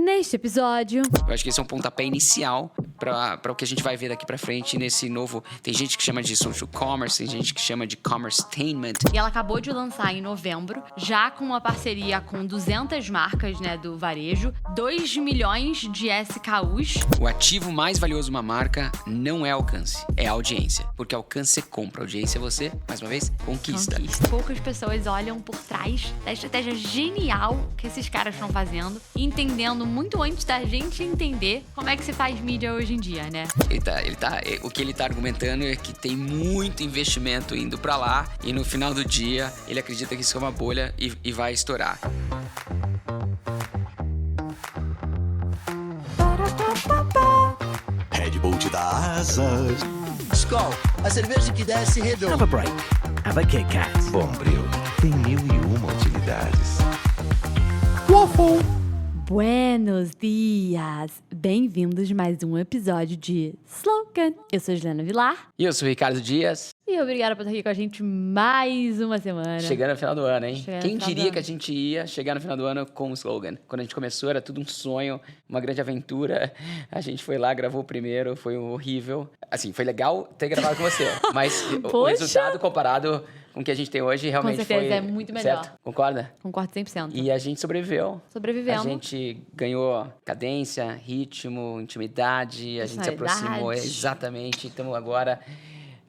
Neste episódio... Eu acho que esse é um pontapé inicial para o que a gente vai ver daqui pra frente nesse novo... Tem gente que chama de social commerce, tem gente que chama de commercetainment. E ela acabou de lançar em novembro, já com uma parceria com 200 marcas, do varejo, 2 milhões de SKUs. O ativo mais valioso de uma marca não é alcance, é audiência. Porque alcance você compra, audiência você, mais uma vez, conquista. Poucas pessoas olham por trás da estratégia genial que esses caras estão fazendo, entendendo muito antes da gente entender como é que se faz mídia hoje em dia, né? O que ele tá argumentando é que tem muito investimento indo pra lá e no final do dia ele acredita que isso é uma bolha e vai estourar. Red Bull te dá asas. Skol, a cerveja que desce redonda. Have a break. Have a Kit Kat. Bombril tem 1001 utilidades. Waffle. Buenos dias! Bem-vindos a mais um episódio de Slogan. Eu sou Juliana Vilar. E eu sou o Ricardo Dias. E obrigada por estar aqui com a gente mais uma semana. Chegando no final do ano, hein? Chegando Quem no final do diria ano. que a gente ia chegar no final do ano com o slogan? Quando a gente começou era tudo um sonho, uma grande aventura. A gente foi lá, gravou o primeiro, foi horrível. Assim, foi legal ter gravado com você, mas o Poxa! resultado comparado com o que a gente tem hoje realmente Com certeza, foi... é muito melhor. Certo? Concorda? Concordo 100%. E a gente sobreviveu. Sobrevivemos. A gente ganhou cadência, ritmo, intimidade, a gente se aproximou. Personalidade. Exatamente. Estamos agora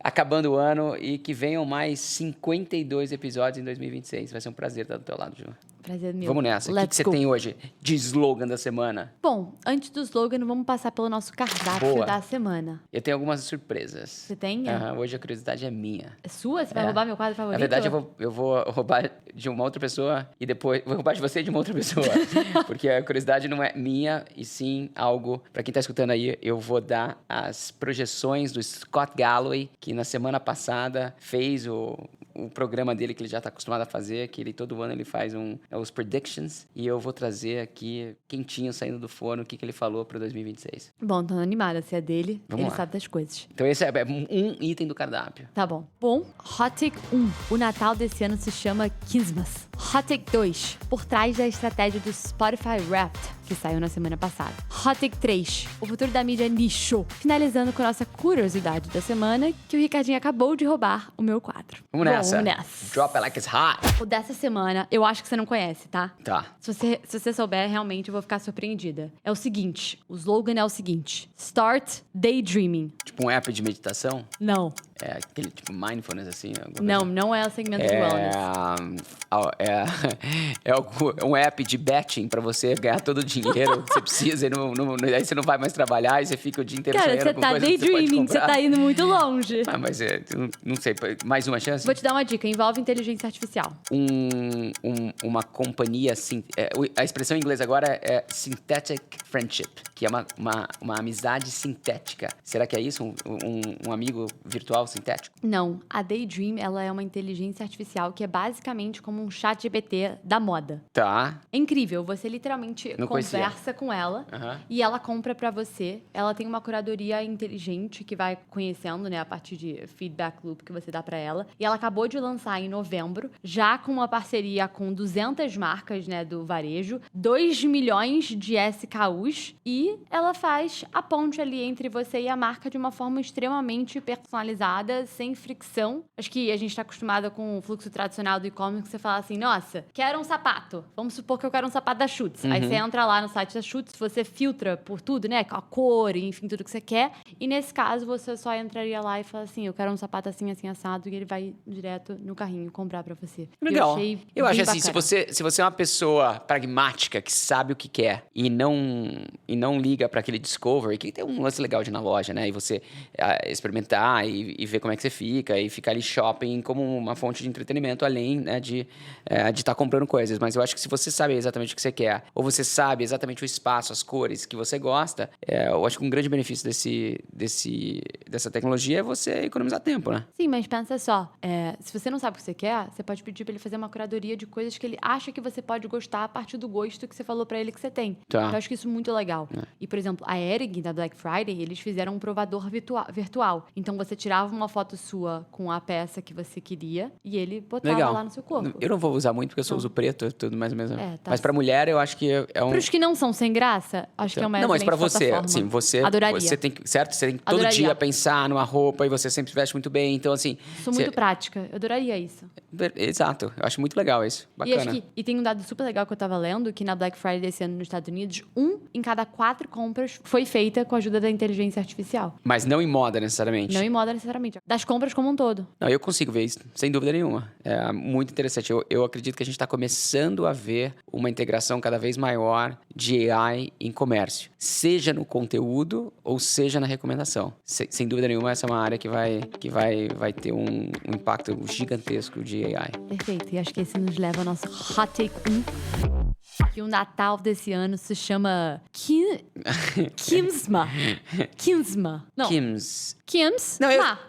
acabando o ano e que venham mais 52 episódios em 2026. Vai ser um prazer estar do teu lado, Ju. Prazer meu. Vamos nessa. O que Let's você go. tem hoje de slogan da semana? Bom, antes do slogan, vamos passar pelo nosso cardápio Boa. da semana. Eu tenho algumas surpresas. Você tem? Aham, hoje a curiosidade é minha. É sua? Você vai roubar meu quadro favorito? Na verdade, eu vou roubar de uma outra pessoa e depois vou roubar de você e de uma outra pessoa. Porque a curiosidade não é minha, e sim algo... Pra quem tá escutando aí, eu vou dar as projeções do Scott Galloway, que na semana passada fez o programa dele que ele já tá acostumado a fazer, que ele todo ano ele faz os predictions, e eu vou trazer aqui quentinho saindo do forno o que ele falou para 2026. Bom, tô animada. Se é dele, Vamos ele lá. sabe das coisas. Então esse é um item do cardápio. Tá bom. Bom, Hot Take 1. O Natal desse ano se chama Christmas. Hot Take 2. Por trás da estratégia do Spotify Wrapped, que saiu na semana passada. Hot Take 3. O futuro da mídia nicho. Finalizando com a nossa curiosidade da semana, que o Ricardinho acabou de roubar o meu quadro. Vamos Bom, nessa. Vamos nessa. Drop it like it's hot. O dessa semana, eu acho que você não conhece, tá? Tá. Se você souber, realmente eu vou ficar surpreendida. É o seguinte, o slogan é o seguinte: Start Daydreaming. Tipo um app de meditação. Não, É aquele tipo mindfulness, assim. não é o segmento de wellness. É um app de betting pra você ganhar todo o dinheiro que você precisa. E aí você não vai mais trabalhar e você fica o dia inteiro Cara, sonhando você com tá coisas que você pode daydreaming, você comprar. tá indo muito longe. Ah, mas não sei, mais uma chance? Vou te dar uma dica, envolve inteligência artificial. Uma companhia, a expressão em inglês agora é synthetic friendship, que é uma amizade sintética. Será que é isso? Um amigo virtual sintético? Não, a Daydream, ela é uma inteligência artificial que é basicamente como um chat GPT da moda. Tá. É incrível, você literalmente Não conhecia. conversa com ela Aham. e ela compra pra você. Ela tem uma curadoria inteligente que vai conhecendo, a partir de feedback loop que você dá pra ela. E ela acabou de lançar em novembro, já com uma parceria com 200 marcas, do varejo, 2 milhões de SKUs, e ela faz a ponte ali entre você e a marca de uma forma extremamente personalizada, sem fricção. Acho que a gente tá acostumada com o fluxo tradicional do e-commerce, que você fala assim, nossa, quero um sapato. Vamos supor que eu quero um sapato da Schutz. Aí você entra lá no site da Schutz, você filtra por tudo, com a cor, enfim, tudo que você quer. E nesse caso, você só entraria lá e fala assim, eu quero um sapato assim, assim, assado, e ele vai direto no carrinho comprar pra você. Legal. Eu acho bem assim, se bacana. você é uma pessoa pragmática, que sabe o que quer e não liga pra aquele discovery, que tem um lance legal de ir na loja, né? E você experimentar e ver como é que você fica, e ficar ali shopping como uma fonte de entretenimento, além, de estar comprando coisas. Mas eu acho que se você sabe exatamente o que você quer, ou você sabe exatamente o espaço, as cores que você gosta, eu acho que um grande benefício dessa tecnologia é você economizar tempo, né? Sim, mas pensa só, se você não sabe o que você quer, você pode pedir pra ele fazer uma curadoria de coisas que ele acha que você pode gostar a partir do gosto que você falou pra ele que você tem. Tá. Eu acho que isso é muito legal. E, por exemplo, a Hering, da Black Friday, eles fizeram um provador virtual. Então, você tirava tirava uma foto sua com a peça que você queria e ele botava Legal. lá no seu corpo. Eu não vou usar muito porque eu só uso preto, tudo mais ou menos. Tá. Mas pra mulher, eu acho que é um... Pros que não são sem graça, acho que é uma Não, mas pra excelente você, plataforma. assim, você Adoraria. tem que, certo? Você tem que todo Adoraria. dia pensar numa roupa e você sempre veste muito bem, então assim... Sou muito prática. Eu adoraria isso. Exato, eu acho muito legal isso, bacana. E tem um dado super legal que eu tava lendo, que na Black Friday desse ano nos Estados Unidos, 1 em cada 4 compras foi feita com a ajuda da inteligência artificial. Mas não em moda, necessariamente. Não em moda necessariamente. Das compras como um todo. Não, eu consigo ver isso, sem dúvida nenhuma. É muito interessante. Eu acredito que a gente está começando a ver uma integração cada vez maior de AI em comércio. Seja no conteúdo ou seja na recomendação. Sem dúvida nenhuma, essa é uma área que vai ter um impacto gigantesco de AI. Perfeito. E acho que esse nos leva ao nosso Hot Take 1. Que o Natal desse ano se chama Kimsma. Kimsma. Não. Kims. Kims? Não, Ma.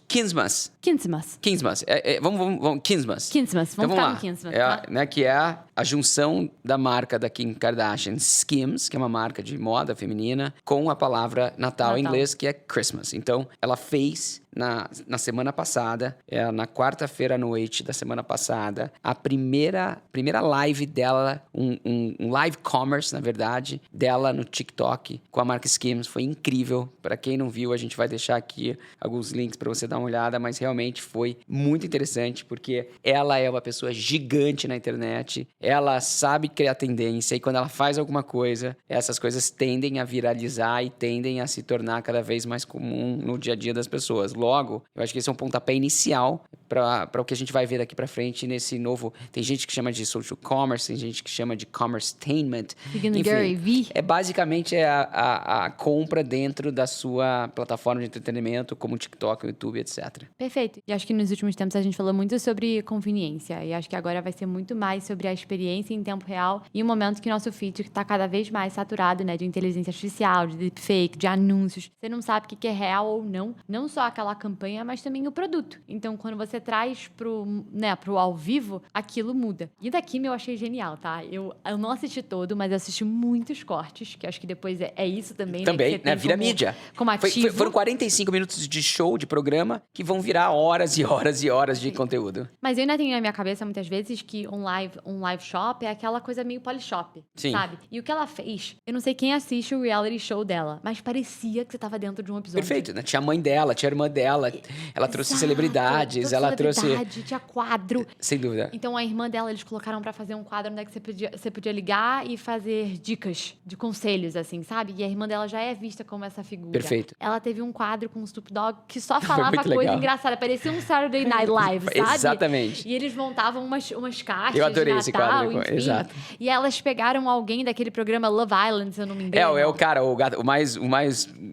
Kinsmas. Kinsmas. Kinsmas. Vamos, Kinsmas. Kinsmas. Então, Vamos vamos ficar lá. no Kinsmas, É, tá? né, que é a junção da marca da Kim Kardashian, Skims, que é uma marca de moda feminina, com a palavra Natal em Natal. inglês, que é Christmas. Então, ela fez na semana passada, na quarta-feira à noite da semana passada, a primeira live dela, um live commerce, na verdade, dela no TikTok com a marca Skims. Foi incrível. Para quem não viu, a gente vai deixar aqui alguns links para você dar uma olhada, mas realmente foi muito interessante, porque ela é uma pessoa gigante na internet, ela sabe criar tendência, e quando ela faz alguma coisa, essas coisas tendem a viralizar e tendem a se tornar cada vez mais comum no dia a dia das pessoas. Logo, eu acho que esse é um pontapé inicial para o que a gente vai ver daqui para frente nesse novo... Tem gente que chama de social commerce, tem gente que chama de commercetainment. Seguindo Gary Vee. Basicamente a compra dentro da sua plataforma de entretenimento, como o TikTok, o YouTube, etc. Perfeito. E acho que nos últimos tempos a gente falou muito sobre conveniência. E acho que agora vai ser muito mais sobre a experiência em tempo real e um momento que o nosso feed está cada vez mais saturado, né? De inteligência artificial, de deepfake, de anúncios. Você não sabe o que é real ou não. Não só aquela campanha, mas também o produto. Então, quando você traz pro ao vivo, aquilo muda. E daqui eu achei genial, tá? Eu não assisti todo, mas eu assisti muitos cortes, que acho que depois é isso também. Também, que né? você tem Vira como, mídia. Como ativo. Foram 45 minutos de show, de programa, que vão virar horas e horas e horas de conteúdo. Mas eu ainda tenho na minha cabeça, muitas vezes, que um live shop é aquela coisa meio polishop, Sim. sabe? E o que ela fez, eu não sei quem assiste o reality show dela, mas parecia que você tava dentro de um episódio. Perfeito, né? Tinha a mãe dela, tinha a irmã dela, ela trouxe Exato, celebridades, ela trouxe... tinha quadro. Sem dúvida. Então, a irmã dela, eles colocaram pra fazer um quadro onde é que você podia ligar e fazer dicas de conselhos, assim, sabe? E a irmã dela já é vista como essa figura. Perfeito. Ela teve um quadro com o Snoop Dogg que só falava muito coisa legal. engraçada. Parecia um Saturday Night Live, sabe? Exatamente. E eles montavam umas caixas Eu adorei de esse Natal, quadro, enfim. exato. E elas pegaram alguém daquele programa Love Island, se eu não me engano. É o cara, o mais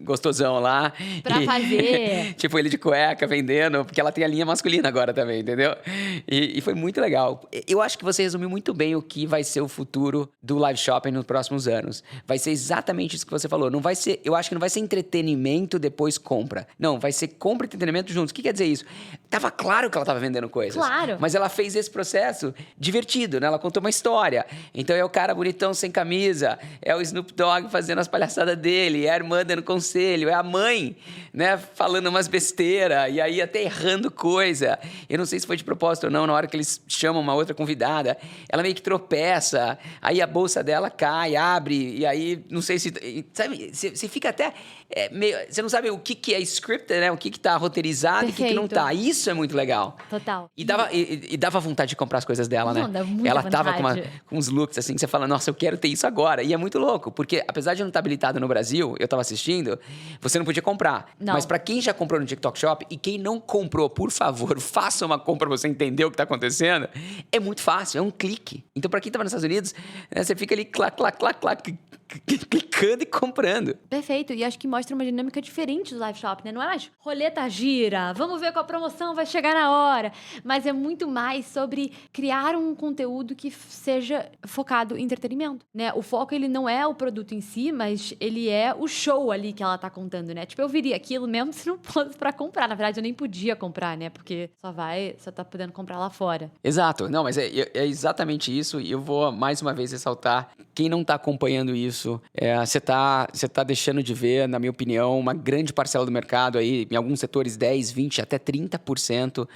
gostosão lá. Pra fazer. Tipo, ele de cueca vendendo, porque ela tem a linha masculina agora também, entendeu? E foi muito legal. Eu acho que você resumiu muito bem o que vai ser o futuro do live shopping nos próximos anos. Vai ser exatamente isso que você falou. Não vai ser, eu acho que não vai ser entretenimento depois compra. Não, vai ser compra e entretenimento juntos. O que quer dizer isso? Tava claro que ela tava vendendo coisas. Claro. Mas ela fez esse processo divertido, né? Ela contou uma história. Então é o cara bonitão sem camisa, é o Snoop Dogg fazendo as palhaçadas dele, é a irmã dando conselho, é a mãe, né, falando umas besteiras e aí até errando coisa. Eu não sei se foi de propósito ou não, na hora que eles chamam uma outra convidada, ela meio que tropeça, aí a bolsa dela cai, abre, e aí não sei se... Sabe, você fica até meio... Você não sabe o que é scripted, né? O que tá roteirizado e o que não tá. Isso é muito legal. Total. E dava vontade de comprar as coisas dela, né? Não, dá muita Ela tava vontade. com uns looks assim que você fala, nossa, eu quero ter isso agora. E é muito louco, porque apesar de não estar habilitado no Brasil, eu tava assistindo, você não podia comprar. Não. Mas pra quem já comprou no TikTok Shop e quem não comprou, por favor, faça uma compra pra você entender o que tá acontecendo. É muito fácil, é um clique. Então pra quem tava nos Estados Unidos, né, você fica ali, clac, clicando e comprando. Perfeito. E acho que mostra uma dinâmica diferente do live shop, né? Não é mais roleta gira, vamos ver qual promoção vai chegar na hora. Mas é muito mais sobre criar um conteúdo que seja focado em entretenimento, né? O foco, ele não é o produto em si, mas ele é o show ali que ela tá contando, né? Tipo, eu viria aquilo mesmo se não fosse pra comprar. Na verdade, eu nem podia comprar, né? Porque só tá podendo comprar lá fora. Exato. Não, mas é exatamente isso. E eu vou, mais uma vez, ressaltar, quem não tá acompanhando isso, isso, você tá deixando de ver, na minha opinião, uma grande parcela do mercado aí, em alguns setores 10, 20, até 30%.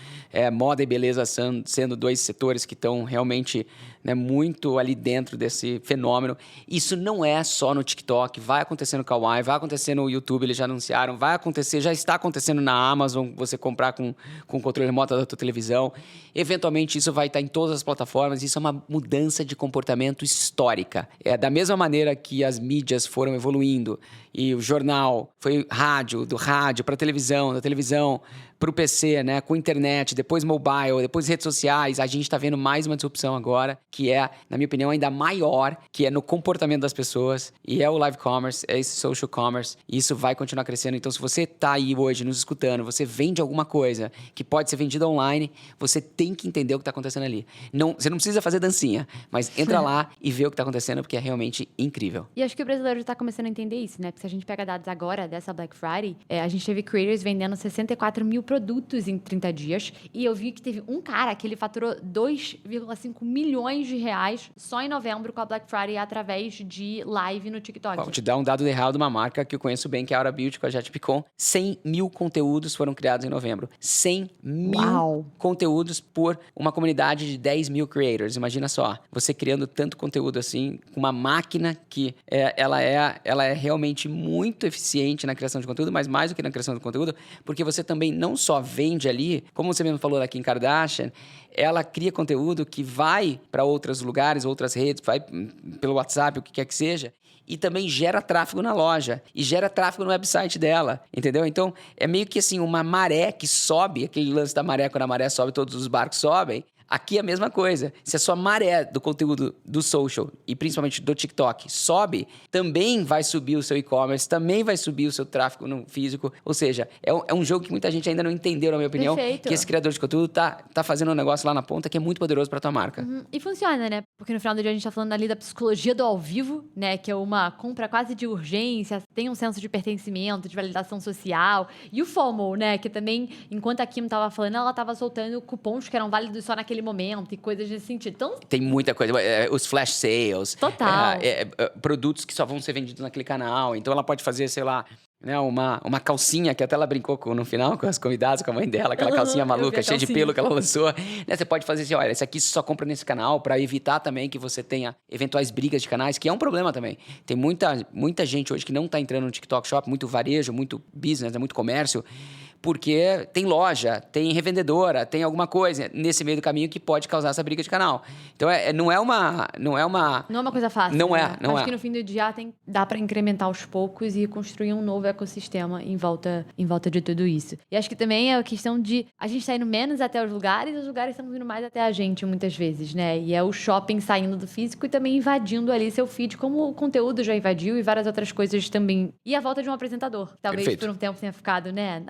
Moda e beleza sendo 2 setores que estão realmente, né, muito ali dentro desse fenômeno. Isso não é só no TikTok, vai acontecer no Kawaii, vai acontecer no YouTube, eles já anunciaram, vai acontecer, já está acontecendo na Amazon, você comprar com o controle remoto da tua televisão. Eventualmente isso vai estar em todas as plataformas, isso é uma mudança de comportamento histórica. Da mesma maneira que as mídias foram evoluindo e o jornal foi do rádio para televisão, da televisão para o PC, né, com internet, depois mobile, depois redes sociais, a gente está vendo mais uma disrupção agora, que é, na minha opinião, ainda maior, que é no comportamento das pessoas, e é o live commerce, é esse social commerce, e isso vai continuar crescendo. Então, se você está aí hoje nos escutando, você vende alguma coisa que pode ser vendida online, você tem que entender o que está acontecendo ali. Você não precisa fazer dancinha, mas entra lá e vê o que está acontecendo, porque é realmente incrível. E acho que o brasileiro está começando a entender isso, né? Porque se a gente pega dados agora dessa Black Friday, a gente teve creators vendendo 64 mil produtos em 30 dias. E eu vi que teve um cara que ele faturou 2,5 milhões de reais só em novembro com a Black Friday através de live no TikTok. Vou te dar um dado real de uma marca que eu conheço bem, que é a Aura Beauty, com a JetPicon. 100 mil conteúdos foram criados em novembro. 100 mil conteúdos por uma comunidade de 10 mil creators. Imagina só, você criando tanto conteúdo assim, com uma máquina que ela é realmente muito eficiente na criação de conteúdo, mas mais do que na criação de conteúdo, porque você também não só vende ali, como você mesmo falou aqui em Kardashian, ela cria conteúdo que vai para outros lugares, outras redes, vai pelo WhatsApp, o que quer que seja, e também gera tráfego na loja, e gera tráfego no website dela, entendeu? Então, é meio que assim, uma maré que sobe, aquele lance da maré, quando a maré sobe, todos os barcos sobem. Aqui é a mesma coisa. Se a sua maré do conteúdo do social e principalmente do TikTok sobe, também vai subir o seu e-commerce, também vai subir o seu tráfego no físico. Ou seja, é um jogo que muita gente ainda não entendeu, na minha opinião. Perfeito. Que esse criador de conteúdo tá fazendo um negócio lá na ponta que é muito poderoso pra tua marca. E funciona, né? Porque no final do dia a gente tá falando ali da psicologia do ao vivo, né? Que é uma compra quase de urgência, tem um senso de pertencimento, de validação social. E o FOMO, né? Que também, enquanto a Kim tava falando, ela tava soltando cupons que eram válidos só naquele momento e coisas nesse sentido. Então, tem muita coisa. Os flash sales. Total. Produtos que só vão ser vendidos naquele canal. Então, ela pode fazer, sei lá, né, uma calcinha, que até ela brincou no final com as convidadas, com a mãe dela, aquela calcinha maluca, cheia de pelo que ela lançou. Né, você pode fazer assim, olha, esse aqui você só compra nesse canal para evitar também que você tenha eventuais brigas de canais, que é um problema também. Tem muita gente hoje que não tá entrando no TikTok Shop, muito varejo, muito business, muito comércio, porque tem loja, tem revendedora, tem alguma coisa nesse meio do caminho que pode causar essa briga de canal. Então, não é uma coisa fácil. Não né? é. Acho que no fim do dia dá para incrementar aos poucos e construir um novo ecossistema em volta de tudo isso. E acho que também é a questão de a gente tá indo menos até os lugares estão indo mais até a gente muitas vezes, né? E é o shopping saindo do físico e também invadindo ali seu feed, como o conteúdo já invadiu e várias outras coisas também. E a volta de um apresentador. Talvez Perfeito. por um tempo tenha ficado, né?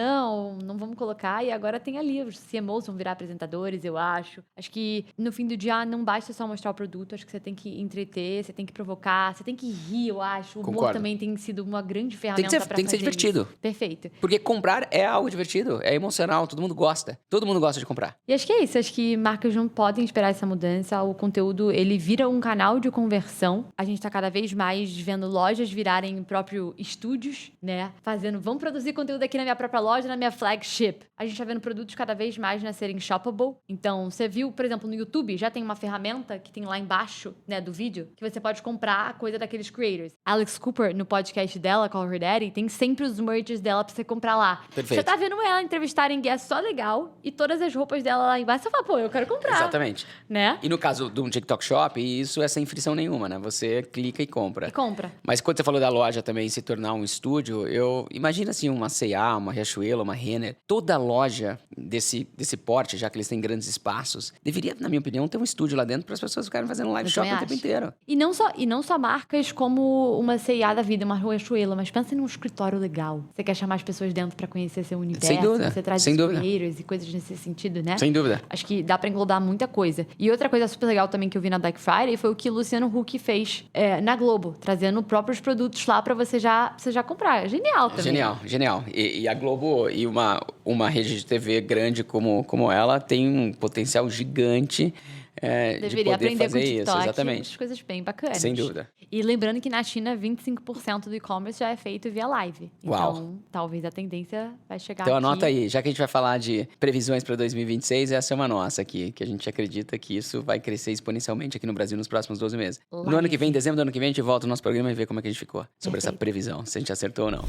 Não vamos colocar. E agora tem ali, os CMOs vão virar apresentadores, eu acho. Acho que no fim do dia não basta só mostrar o produto, acho que você tem que entreter, você tem que provocar, você tem que rir, eu acho. O humor Concordo. também tem sido uma grande ferramenta pra fazer Tem que ser divertido. isso. Perfeito. Porque comprar é algo divertido, é emocional, todo mundo gosta. Todo mundo gosta de comprar. E acho que é isso, acho que marcas não podem esperar essa mudança. O conteúdo, ele vira um canal de conversão. A gente tá cada vez mais vendo lojas virarem próprio estúdios, né? Vamos produzir conteúdo aqui na minha própria loja, na minha flagship. A gente tá vendo produtos cada vez mais, né, serem shoppable. Então, você viu, por exemplo, no YouTube, já tem uma ferramenta que tem lá embaixo, né, do vídeo, que você pode comprar a coisa daqueles creators. Alex Cooper, no podcast dela, Call Her Daddy, tem sempre os merches dela pra você comprar lá. Perfeito. Você tá vendo ela entrevistar em guest só legal e todas as roupas dela lá embaixo, você fala, pô, eu quero comprar. Exatamente. Né? E no caso de um TikTok Shop, isso é sem frição nenhuma, né? Você clica e compra. E compra. Mas quando você falou da loja também se tornar um estúdio, imagina assim, uma C&A, uma Riachuelo, uma Renner, toda loja desse porte, já que eles têm grandes espaços, deveria, na minha opinião, ter um estúdio lá dentro para as pessoas ficarem fazendo live shopping o tempo inteiro. E não só marcas como uma C&A da vida, uma Riachuelo, mas pensa num escritório legal. Você quer chamar as pessoas dentro para conhecer seu universo. Sem dúvida. Você traz creators e coisas nesse sentido, né? Sem dúvida. Acho que dá pra englobar muita coisa. E outra coisa super legal também que eu vi na Black Friday foi o que o Luciano Huck fez na Globo, trazendo próprios produtos lá pra você já comprar. Genial também. Genial. E a Globo e uma rede de TV grande como ela tem um potencial gigante de Deveria poder aprender com o fazer TikTok. isso, exatamente. Umas coisas bem bacanas. Sem dúvida. E lembrando que na China, 25% do e-commerce já é feito via live. Uau. Então, talvez a tendência vai chegar Então aqui. anota aí, já que a gente vai falar de previsões para 2026, essa é uma nossa aqui, que a gente acredita que isso vai crescer exponencialmente aqui no Brasil nos próximos 12 meses. No ano que vem, em dezembro do ano que vem, a gente volta no nosso programa e vê como é que a gente ficou sobre essa Perfeito. previsão, se a gente acertou ou não.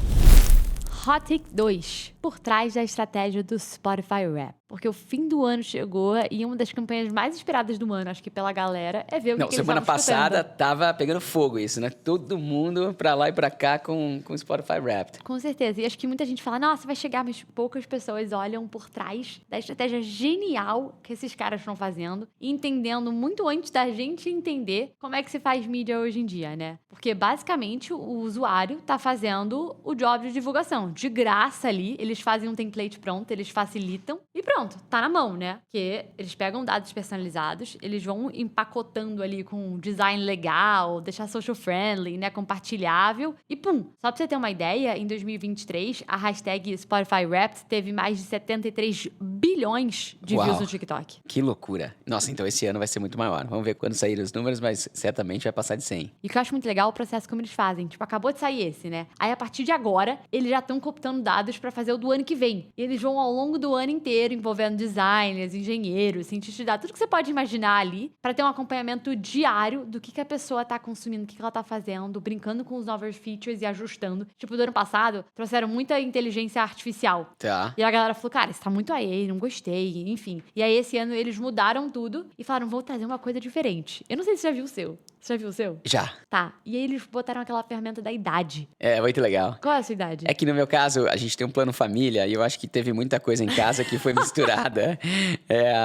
Hot Take 2. Por trás da estratégia do Spotify Wrap. Porque o fim do ano chegou e uma das campanhas mais esperadas do ano, acho que pela galera, é ver o que, Não, que eles semana estavam passada escutando. tava pegando fogo isso, né? Todo mundo pra lá e pra cá com o Spotify Wrapped. Com certeza. E acho que muita gente fala, nossa, vai chegar, mas poucas pessoas olham por trás da estratégia genial que esses caras estão fazendo e entendendo muito antes da gente entender como é que se faz mídia hoje em dia, né? Porque, basicamente, o usuário tá fazendo o job de divulgação. De graça ali, eles fazem um template pronto, eles facilitam e pronto, tá na mão, né? Porque eles pegam dados personalizados, eles vão empacotando ali com um design legal, deixar social friendly, né? Compartilhável e pum! Só pra você ter uma ideia, em 2023, a hashtag Spotify Wrapped teve mais de 73 bilhões de Uau. views no TikTok. Que loucura. Nossa, então esse ano vai ser muito maior. Vamos ver quando saírem os números, mas certamente vai passar de 100. E o que eu acho muito legal é o processo como eles fazem. Tipo, acabou de sair esse, né? Aí, a partir de agora, eles já estão cooptando dados pra fazer o do ano que vem. E eles vão ao longo do ano inteiro envolvendo designers, engenheiros, cientistas de dados, tudo que você pode imaginar ali, pra ter um acompanhamento diário do que a pessoa tá consumindo, o que ela tá fazendo, brincando com os novos features e ajustando. Tipo, do ano passado, trouxeram muita inteligência artificial. Tá. E a galera falou, cara, isso tá muito aí, não gostei, enfim. E aí, esse ano, eles mudaram tudo e falaram, vou trazer uma coisa diferente. Eu não sei se você já viu o seu. Você já viu o seu? Já. Tá. E aí, eles botaram aquela ferramenta da idade. É, muito legal. Qual é a sua idade? É que no meu caso, a gente tem um plano família e eu acho que teve muita coisa em casa que foi misturada.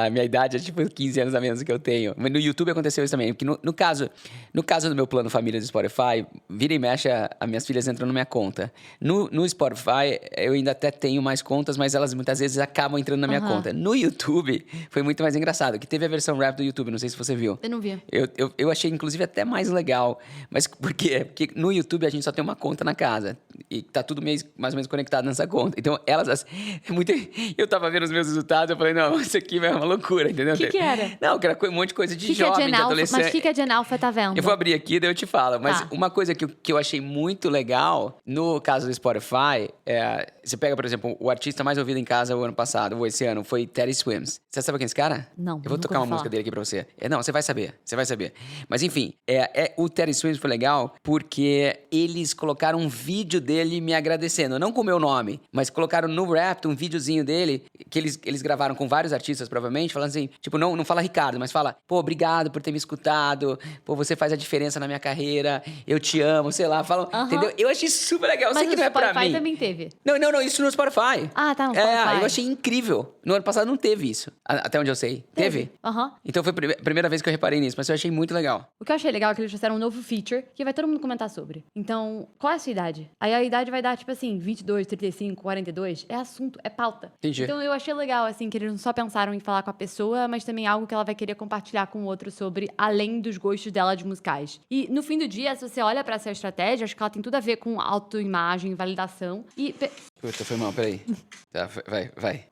A minha idade é tipo 15 anos a menos do que eu tenho. Mas no YouTube aconteceu isso também. Porque no caso do meu plano família do Spotify, vira e mexe, as minhas filhas entram na minha conta. No Spotify, eu ainda até tenho mais contas, mas elas muitas vezes acabam entrando na minha conta. No YouTube, foi muito mais engraçado. Que teve a versão rap do YouTube, não sei se você viu. Eu não vi. Eu achei, inclusive, até mais legal. Mas por quê? Porque no YouTube a gente só tem uma conta na casa. E tá tudo mais ou menos conectado nessa conta. Então, eu tava vendo os meus resultados, eu falei, não, isso aqui é uma loucura, entendeu? O que era? Não, que era um monte de coisa de Que jovem, é de Gen Alpha? adolescente. Mas o que a Gen Alpha tá vendo? Eu vou abrir aqui, daí eu te falo. Mas Tá. uma coisa que eu achei muito legal, no caso do Spotify, você pega, por exemplo, o artista mais ouvido em casa o ano passado, ou esse ano, foi Teddy Swims. Você sabe quem é esse cara? Não, Eu vou nunca tocar uma ouvi música falar. dele aqui pra você. Não, você vai saber. Mas enfim, o Teddy Swims foi legal porque eles colocaram um vídeo dele me agradecendo. Não com o meu nome, mas colocaram no rap um videozinho dele que eles gravaram com vários artistas, provavelmente, falando assim, tipo, não fala Ricardo, mas fala, pô, obrigado por ter me escutado, pô, você faz a diferença na minha carreira, eu te amo, sei lá, falam, entendeu? Eu achei super legal, eu Mas sei que no não é pra Spotify mim. também teve. Não, isso no Spotify. Ah, tá, no Spotify. Eu achei incrível. No ano passado não teve isso, até onde eu sei. Teve? Aham. Então foi a primeira vez que eu reparei nisso, mas eu achei muito legal. O que eu achei legal é que eles trouxeram um novo feature que vai todo mundo comentar sobre. Então, qual é a sua idade? Aí a idade vai dar, tipo assim, 22, 35, 42. É assunto, é pauta. Entendi. Então eu achei legal, assim, que eles não só pensaram em falar com a pessoa, mas também algo que ela vai querer compartilhar com o outro sobre, além dos gostos dela de musicais. E no fim do dia, se você olha pra essa estratégia, acho que ela tem tudo a ver com autoimagem, validação e... Puta, foi mal, peraí. Tá, vai.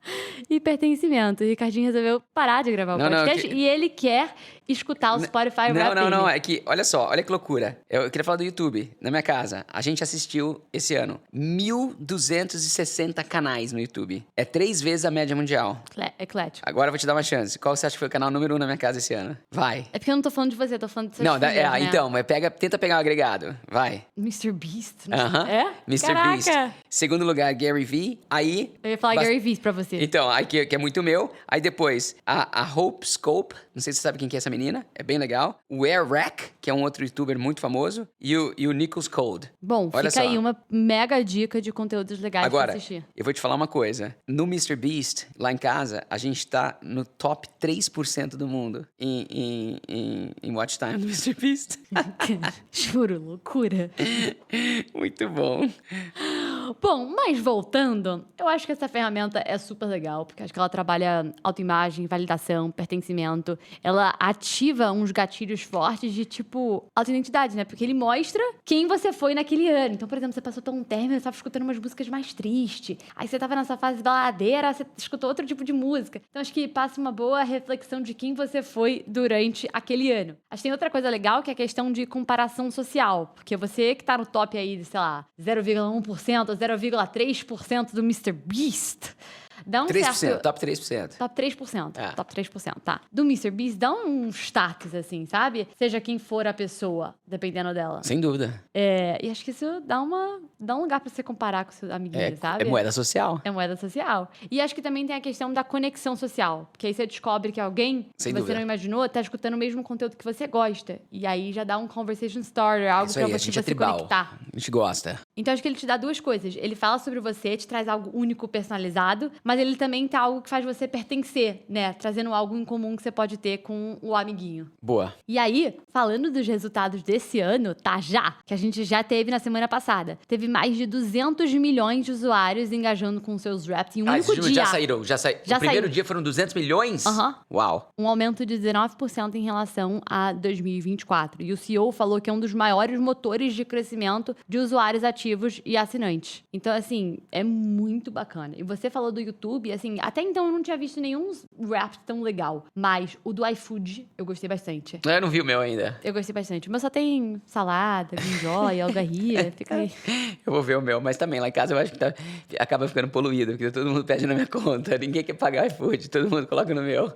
E pertencimento. O Ricardinho resolveu parar de gravar o Não, podcast e ele quer escutar o Spotify Rap Não, dele. é que, olha que loucura. Eu queria falar do YouTube, na minha casa. A gente assistiu, esse ano, 1.260 canais no YouTube. É 3 vezes a média mundial. Eclético. Agora eu vou te dar uma chance. Qual você acha que foi o canal número 1 na minha casa esse ano? Vai. É porque eu não tô falando de você, eu tô falando de seus Não, filhos, né? então, mas tenta pegar o agregado. Vai. Mr. Beast? Aham. É? Mr. Caraca! Beast. Segundo lugar, Gary Vee. Aí... Eu ia falar Gary Vee pra você. Então, aí que é muito meu. Aí depois, a Hope Scope. Não sei se você sabe quem que é essa menina. É bem legal. O Air Rack, que é um outro youtuber muito famoso. E o Nichols Code. Bom, Olha fica só. aí uma mega dica de conteúdos legais Agora, pra assistir. eu vou te falar uma coisa. No Mr. Beast, lá em casa, a gente tá no top 3% do mundo em watch time do Mr. Beast. Juro, loucura. Muito bom. Bom, mas voltando, eu acho que essa ferramenta é super legal, porque acho que ela trabalha autoimagem, validação, pertencimento. Ela ativa uns gatilhos fortes de, tipo, autoidentidade, né? Porque ele mostra quem você foi naquele ano. Então, por exemplo, você passou por um término, você tava escutando umas músicas mais tristes. Aí você tava nessa fase baladeira, você escutou outro tipo de música. Então, acho que passa uma boa reflexão de quem você foi durante aquele ano. Acho que tem outra coisa legal, que é a questão de comparação social. Porque você que tá no top aí, sei lá, 0,1% ou 0,3% do MrBeast, dá um 3%, certo... top 3%. Top 3%. É. Top 3%, tá. Do MrBeast, dá um status, assim, sabe? Seja quem for a pessoa, dependendo dela. Sem dúvida. E acho que isso dá um lugar pra você comparar com seu amiguinho, sabe? É moeda social. É moeda social. E acho que também tem a questão da conexão social. Porque aí você descobre que alguém Sem que você dúvida. não imaginou tá escutando o mesmo conteúdo que você gosta. E aí já dá um conversation starter, algo Isso pra aí, a você gente é se tribal. conectar. A gente gosta. Então, acho que ele te dá duas coisas. Ele fala sobre você, te traz algo único, personalizado, mas ele também tem algo que faz você pertencer, né? Trazendo algo em comum que você pode ter com o amiguinho. Boa. E aí, falando dos resultados desse ano, tá já, que a gente já teve na semana passada. Teve mais de 200 milhões de usuários engajando com seus raps em um único esses números dia. já saíram. Já O primeiro saiu. dia foram 200 milhões? Aham. Uau. Um aumento de 19% em relação a 2024. E o CEO falou que é um dos maiores motores de crescimento de usuários ativos e assinantes. Então, assim, é muito bacana. E você falou do YouTube, assim, até então eu não tinha visto nenhum rap tão legal. Mas o do iFood, eu gostei bastante. Eu não vi o meu ainda. Eu gostei bastante. O meu só tem salada, guinjoia, algarria, fica aí. Eu vou ver o meu, mas também lá em casa eu acho que acaba ficando poluído, porque todo mundo pede na minha conta. Ninguém quer pagar iFood, todo mundo coloca no meu.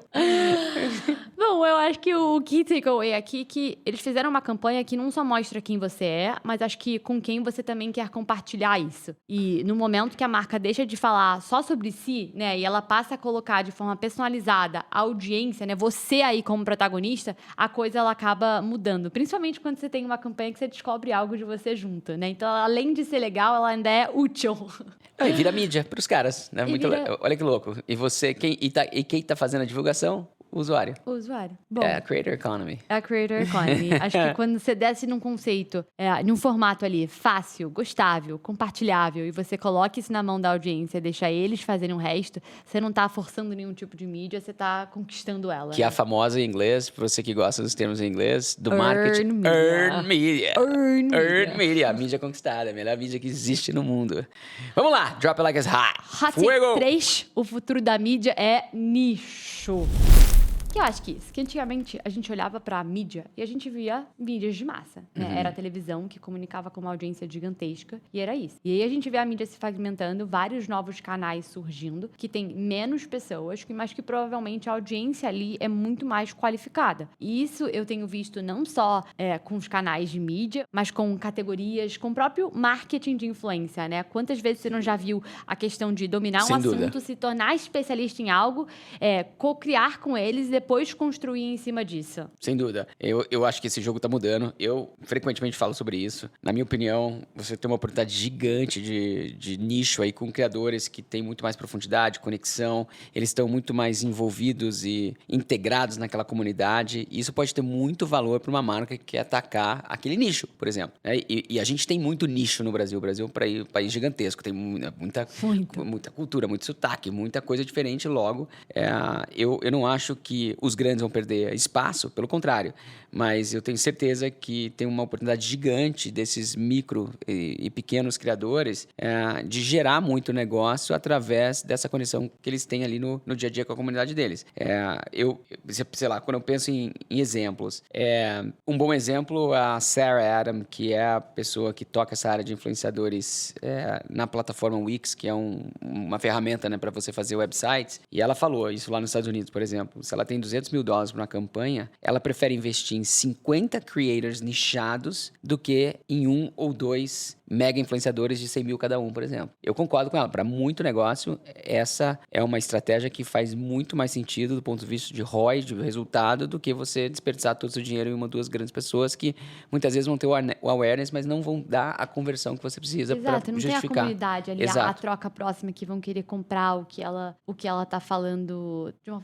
Bom, eu acho que o key takeaway aqui é que eles fizeram uma campanha que não só mostra quem você é, mas acho que com quem você também quer compartilhar isso. E no momento que a marca deixa de falar só sobre si, né, e ela passa a colocar de forma personalizada a audiência, né, você aí como protagonista, a coisa ela acaba mudando. Principalmente quando você tem uma campanha que você descobre algo de você junto, né? Então, além de ser legal, ela ainda é útil. E vira mídia pros caras, né? vira- Olha que louco. E você, quem tá fazendo a divulgação? O usuário. O usuário. Bom. É a Creator Economy. É a Creator Economy. Acho que quando você desce num conceito, num formato ali fácil, gostável, compartilhável, e você coloca isso na mão da audiência e deixa eles fazerem o resto, você não tá forçando nenhum tipo de mídia, você tá conquistando ela. Que é né? a famosa em inglês, pra você que gosta dos termos em inglês, do Earned marketing. media. Earned media. Earned Earned media. A mídia conquistada, a melhor mídia que existe no mundo. Vamos lá, drop it like it's hot. Hot Take 3, o futuro da mídia é nicho. Que eu acho que isso, que antigamente a gente olhava pra mídia e a gente via mídias de massa, né? Era a televisão que comunicava com uma audiência gigantesca e era isso. E aí a gente vê a mídia se fragmentando, vários novos canais surgindo, que tem menos pessoas, mas que provavelmente a audiência ali é muito mais qualificada. E isso eu tenho visto não só com os canais de mídia, mas com categorias, com o próprio marketing de influência, né? Quantas vezes você não já viu a questão de dominar um Sem assunto, dúvida. se tornar especialista em algo, co-criar com eles e depois construir em cima disso. Sem dúvida. Eu acho que esse jogo tá mudando. Eu frequentemente falo sobre isso. Na minha opinião, você tem uma oportunidade gigante de nicho aí com criadores que têm muito mais profundidade, conexão. Eles estão muito mais envolvidos e integrados naquela comunidade. E isso pode ter muito valor para uma marca que quer atacar aquele nicho, por exemplo. E a gente tem muito nicho no Brasil. O Brasil é um país gigantesco. Tem muita cultura, muito sotaque, muita coisa diferente. Logo, eu não acho que os grandes vão perder espaço, pelo contrário. Mas eu tenho certeza que tem uma oportunidade gigante desses micro e pequenos criadores de gerar muito negócio através dessa conexão que eles têm ali no dia a dia com a comunidade deles. Sei lá, quando eu penso em exemplos, um bom exemplo é a Sarah Adam, que é a pessoa que toca essa área de influenciadores na plataforma Wix, que é uma ferramenta, né, para você fazer websites. E ela falou isso lá nos Estados Unidos, por exemplo. Se ela tem $200 mil para uma campanha, ela prefere investir em 50 creators nichados do que em 1 ou 2 mega influenciadores de 100 mil cada um, por exemplo. Eu concordo com ela. Para muito negócio, essa é uma estratégia que faz muito mais sentido do ponto de vista de ROI, de resultado, do que você desperdiçar todo o seu dinheiro em 1 ou 2 grandes pessoas que muitas vezes vão ter o awareness, mas não vão dar a conversão que você precisa para Exato, não tem a justificar. comunidade ali, a troca próxima que vão querer comprar o que ela tá falando de uma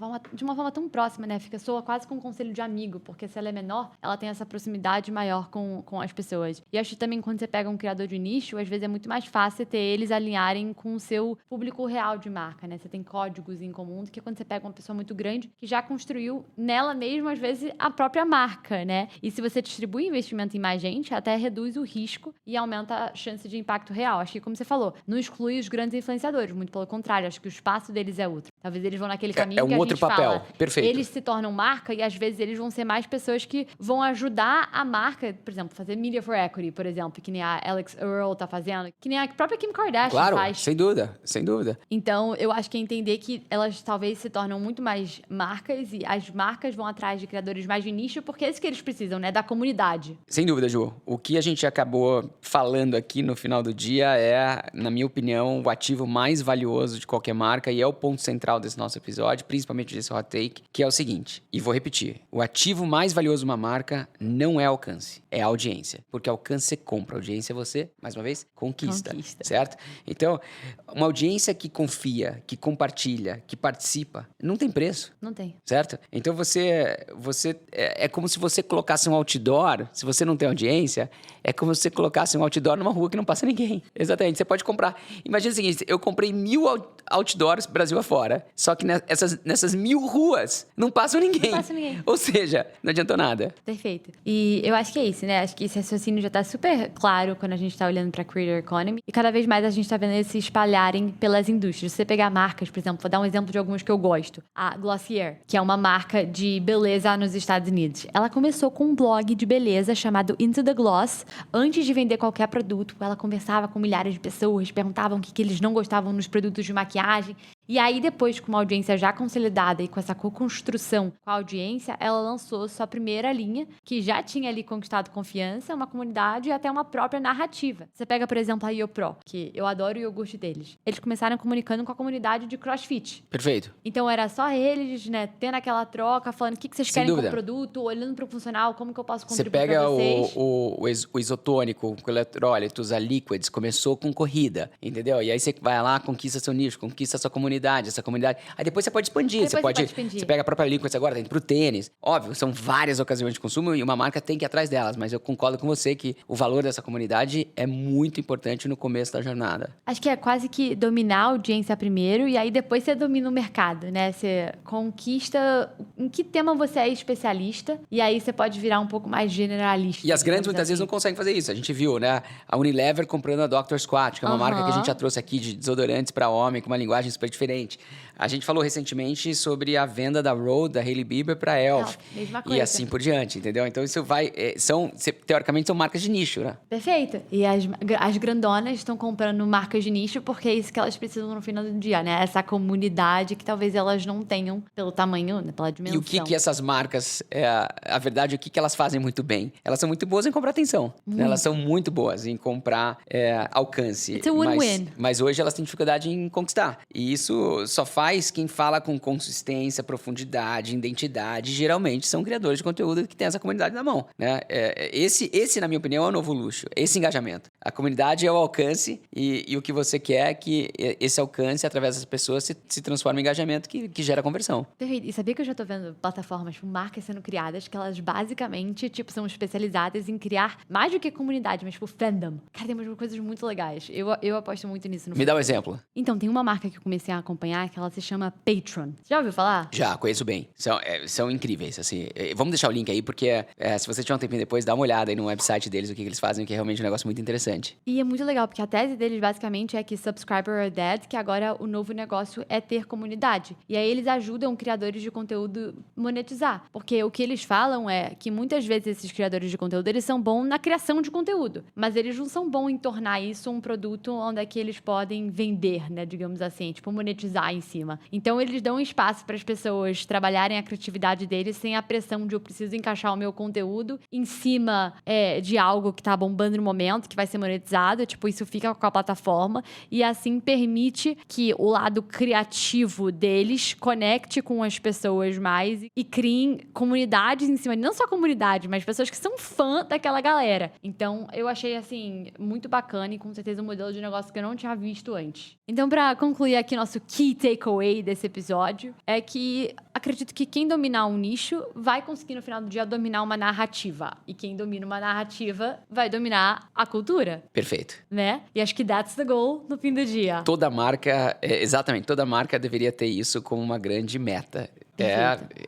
forma tão próxima, né? Soa quase com um conselho de amigo, porque se ela é menor, ela tem essa proximidade maior com as pessoas. E acho que também quando você pega um criador de de nicho, às vezes é muito mais fácil ter eles alinharem com o seu público real de marca, né? Você tem códigos em comum do que quando você pega uma pessoa muito grande que já construiu nela mesma, às vezes, a própria marca, né? E se você distribui investimento em mais gente, até reduz o risco e aumenta a chance de impacto real. Acho que, como você falou, não exclui os grandes influenciadores, muito pelo contrário, acho que o espaço deles é outro. Talvez eles vão naquele caminho que a outro gente papel. fala. Perfeito. Eles se tornam marca e, às vezes, eles vão ser mais pessoas que vão ajudar a marca, por exemplo, fazer Media for Equity, por exemplo, que nem a Alex Earl tá fazendo, que nem a própria Kim Kardashian faz. Sem dúvida, sem dúvida. Então, eu acho que é entender que elas talvez se tornam muito mais marcas e as marcas vão atrás de criadores mais de nicho porque é isso que eles precisam, né? Da comunidade. Sem dúvida, Ju. O que a gente acabou falando aqui no final do dia é, na minha opinião, o ativo mais valioso de qualquer marca e é o ponto central desse nosso episódio, principalmente desse hot take, que é o seguinte, e vou repetir, o ativo mais valioso de uma marca não é alcance, é audiência. Porque alcance você compra, audiência você, mais uma vez, conquista. Certo? Então, uma audiência que confia, que compartilha, que participa, não tem preço. Não tem. Certo? Então é como se você colocasse um outdoor, se você não tem audiência, é como se você colocasse um outdoor numa rua que não passa ninguém. Exatamente, você pode comprar. Imagina o seguinte, eu comprei 1000 outdoors Brasil afora, só que nessas 1000 ruas não passa ninguém. Não passa ninguém. Ou seja, não adiantou nada. Perfeito. E eu acho que é isso, né? Acho que esse raciocínio já tá super claro quando a gente tá olhando pra Creator Economy e cada vez mais a gente tá vendo eles se espalharem pelas indústrias. Se você pegar marcas, por exemplo, vou dar um exemplo de algumas que eu gosto. A Glossier, que é uma marca de beleza nos Estados Unidos. Ela começou com um blog de beleza chamado Into the Gloss. Antes de vender qualquer produto, ela conversava com milhares de pessoas, perguntavam o que eles não gostavam nos produtos de maquiagem. E aí, depois, com uma audiência já consolidada e com essa co-construção com a audiência, ela lançou sua primeira linha, que já tinha ali conquistado confiança, uma comunidade e até uma própria narrativa. Você pega, por exemplo, a IoPro, que eu adoro o iogurte deles. Eles começaram comunicando com a comunidade de CrossFit. Perfeito. Então, era só eles, né, tendo aquela troca, falando o que vocês querem com o produto, olhando para o funcional, como que eu posso contribuir para vocês. Você pega o isotônico com eletrólitos, a liquids, começou com corrida, entendeu? E aí você vai lá, conquista seu nicho, conquista sua comunidade. Aí depois você pode expandir. Você pega a própria Liquids agora, tá indo pro tênis. Óbvio, são várias ocasiões de consumo e uma marca tem que ir atrás delas. Mas eu concordo com você que o valor dessa comunidade é muito importante no começo da jornada. Acho que é quase que dominar a audiência primeiro e aí depois você domina o mercado, né? Você conquista em que tema você é especialista e aí você pode virar um pouco mais generalista. E as grandes muitas vezes não conseguem fazer isso. A gente viu, né? A Unilever comprando a Dr. Squatch, que é uma marca que a gente já trouxe aqui de desodorantes para homem, com uma linguagem super diferente. A gente falou recentemente sobre a venda da Rhode, da Hailey Bieber para Elf. Mesma coisa. E assim por diante, entendeu? Então isso vai... teoricamente são marcas de nicho, né? Perfeito. E as grandonas estão comprando marcas de nicho porque é isso que elas precisam no final do dia, né? Essa comunidade que talvez elas não tenham pelo tamanho, né? Pela dimensão. E o que essas marcas... a verdade, o que elas fazem muito bem? Elas são muito boas em comprar atenção. Né? Elas são muito boas em comprar alcance. It's a win-win. Mas hoje elas têm dificuldade em conquistar. E isso só faz quem fala com consistência, profundidade, identidade. Geralmente são criadores de conteúdo que têm essa comunidade na mão, né? Esse, na minha opinião, é o novo luxo. Esse engajamento. A comunidade é o alcance e o que você quer é que esse alcance, através dessas pessoas, se transforme em engajamento que gera conversão. Perfeito. E sabia que eu já tô vendo plataformas, tipo, marcas sendo criadas que elas basicamente, tipo, são especializadas em criar mais do que comunidade, mas, tipo, fandom. Cara, tem umas coisas muito legais. Eu aposto muito nisso. Me dá um exemplo. Então, tem uma marca que eu comecei a acompanhar que ela se chama Patreon. Você já ouviu falar? Já, conheço bem. São incríveis, assim. Vamos deixar o link aí, porque se você tiver um tempinho depois, dá uma olhada aí no website deles, o que eles fazem, que é realmente um negócio muito interessante. E é muito legal, porque a tese deles, basicamente, é que subscriber are dead, que agora o novo negócio é ter comunidade. E aí eles ajudam criadores de conteúdo monetizar. Porque o que eles falam é que muitas vezes esses criadores de conteúdo, eles são bons na criação de conteúdo. Mas eles não são bons em tornar isso um produto onde é que eles podem vender, né? Digamos assim, tipo, monetizar em cima. Então, eles dão espaço para as pessoas trabalharem a criatividade deles sem a pressão de eu preciso encaixar o meu conteúdo em cima de algo que tá bombando no momento, que vai ser monetizado. Tipo, isso fica com a plataforma e assim permite que o lado criativo deles conecte com as pessoas mais e criem comunidades em cima, não só comunidade, mas pessoas que são fã daquela galera. Então, eu achei, assim, muito bacana e com certeza um modelo de negócio que eu não tinha visto antes. Então, para concluir aqui nosso key takeaway, takeaway desse episódio é que acredito que quem dominar um nicho vai conseguir, no final do dia, dominar uma narrativa. E quem domina uma narrativa vai dominar a cultura, Perfeito. né? E acho que that's the goal no fim do dia. Toda marca, exatamente, toda marca deveria ter isso como uma grande meta.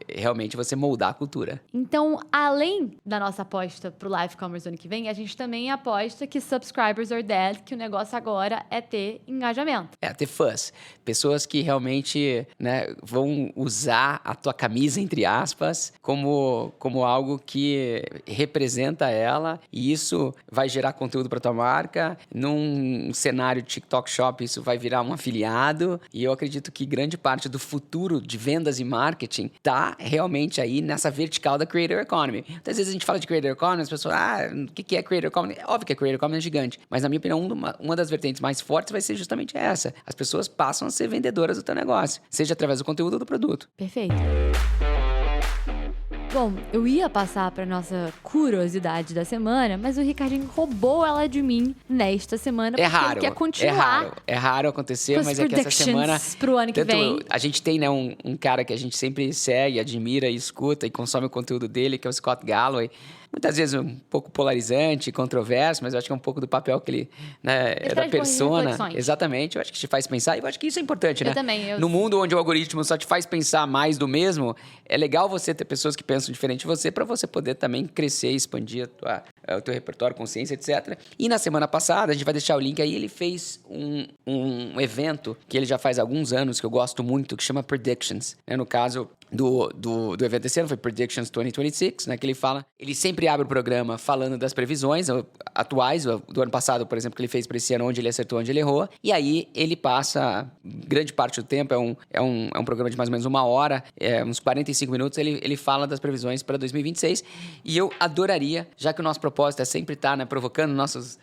Realmente você moldar a cultura. Então, além da nossa aposta pro Live Commerce ano que vem, a gente também aposta que subscribers are dead, que o negócio agora é ter engajamento. Ter fãs. Pessoas que realmente, né, vão usar a tua camisa, entre aspas, como algo que representa ela. E isso vai gerar conteúdo para tua marca. Num cenário de TikTok Shop, isso vai virar um afiliado. E eu acredito que grande parte do futuro de vendas e marketing tá realmente aí nessa vertical da Creator Economy. Muitas vezes a gente fala de Creator Economy, as pessoas, o que é Creator Economy? É óbvio que a Creator Economy é gigante, mas na minha opinião, uma das vertentes mais fortes vai ser justamente essa. As pessoas passam a ser vendedoras do teu negócio, seja através do conteúdo ou do produto. Perfeito. Bom, eu ia passar para nossa curiosidade da semana, mas o Ricardinho roubou ela de mim nesta semana, porque ele quer continuar. É raro acontecer, com mas as é que essa semana... predictions pro ano que vem. A gente tem, né, um cara que a gente sempre segue, admira e escuta e consome o conteúdo dele, que é o Scott Galloway. Muitas vezes um pouco polarizante, controverso, mas eu acho que é um pouco do papel que ele, né, é da persona. Exatamente, eu acho que te faz pensar e eu acho que isso é importante, né? Eu também. No mundo onde o algoritmo só te faz pensar mais do mesmo, é legal você ter pessoas que pensam diferente de você para você poder também crescer, expandir o teu repertório, consciência, etc. E na semana passada, a gente vai deixar o link aí, ele fez um evento que ele já faz há alguns anos, que eu gosto muito, que chama Predictions, né? No caso do evento desse ano, foi Predictions 2026, né? Que ele sempre abre o programa falando das previsões atuais, do ano passado, por exemplo, que ele fez para esse ano, onde ele acertou, onde ele errou. E aí ele passa grande parte do tempo, é um programa de mais ou menos 1 hora, uns 45 minutos, ele fala das previsões para 2026. E eu adoraria, já que o nosso propósito é sempre estar, né, provocando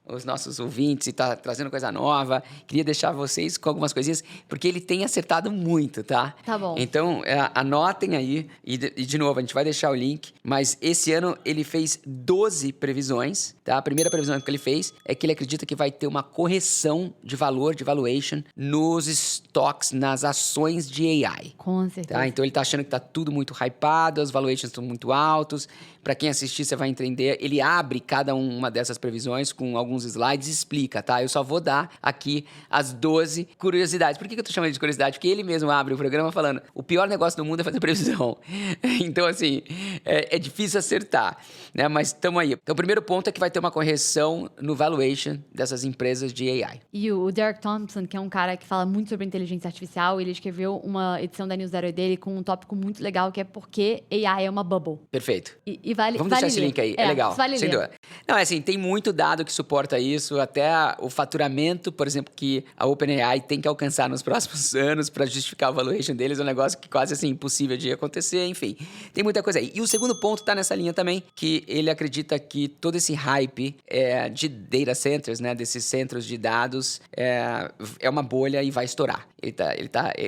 os nossos ouvintes e tá trazendo coisa nova, queria deixar vocês com algumas coisinhas, porque ele tem acertado muito, tá? Tá bom. Então, anotem aí, e de novo, a gente vai deixar o link, mas esse ano ele fez 12 previsões, tá? A primeira previsão que ele fez é que ele acredita que vai ter uma correção de valor, de valuation, nos stocks, nas ações de AI. Com certeza. Tá? Então ele tá achando que tá tudo muito hypado, as valuations estão muito altos. Para quem assistir, você vai entender. Ele abre cada uma dessas previsões com alguns slides e explica, tá? Eu só vou dar aqui as 12 curiosidades. Por que eu tô chamando de curiosidade? Porque ele mesmo abre o programa falando: o pior negócio do mundo é fazer previsão. Então, assim, é difícil acertar, né? Mas estamos aí. Então, o primeiro ponto é que vai ter uma correção no valuation dessas empresas de AI. E o Derek Thompson, que é um cara que fala muito sobre inteligência artificial, ele escreveu uma edição da newsletter dele com um tópico muito legal, que é porque AI é uma bubble. Perfeito. E vale Vamos vale deixar esse ler. link aí, é legal. Vale sem ler. dúvida. Não, é assim, tem muito dado que suporta isso, até o faturamento, por exemplo, que a OpenAI tem que alcançar nos próximos anos para justificar o valuation deles, é um negócio que quase assim impossível de acontecer, enfim. Tem muita coisa aí. E o segundo ponto tá nessa linha também, que ele acredita que todo esse hype de data centers, né, desses centros de dados, é uma bolha e vai estourar.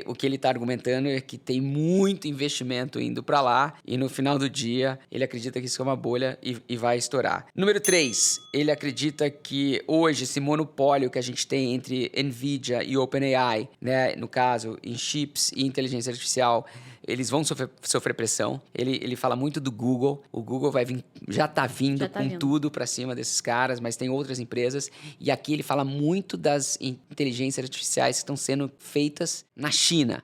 O que ele tá argumentando é que tem muito investimento indo para lá e no final do dia ele acredita que isso é uma bolha e vai estourar. Número 3, ele acredita que hoje esse monopólio que a gente tem entre NVIDIA e OpenAI, né, no caso em chips e inteligência artificial, eles vão sofrer pressão. Ele fala muito do Google. O Google já tá vindo com tudo para cima desses caras, mas tem outras empresas. E aqui ele fala muito das inteligências artificiais que estão sendo feitas na China.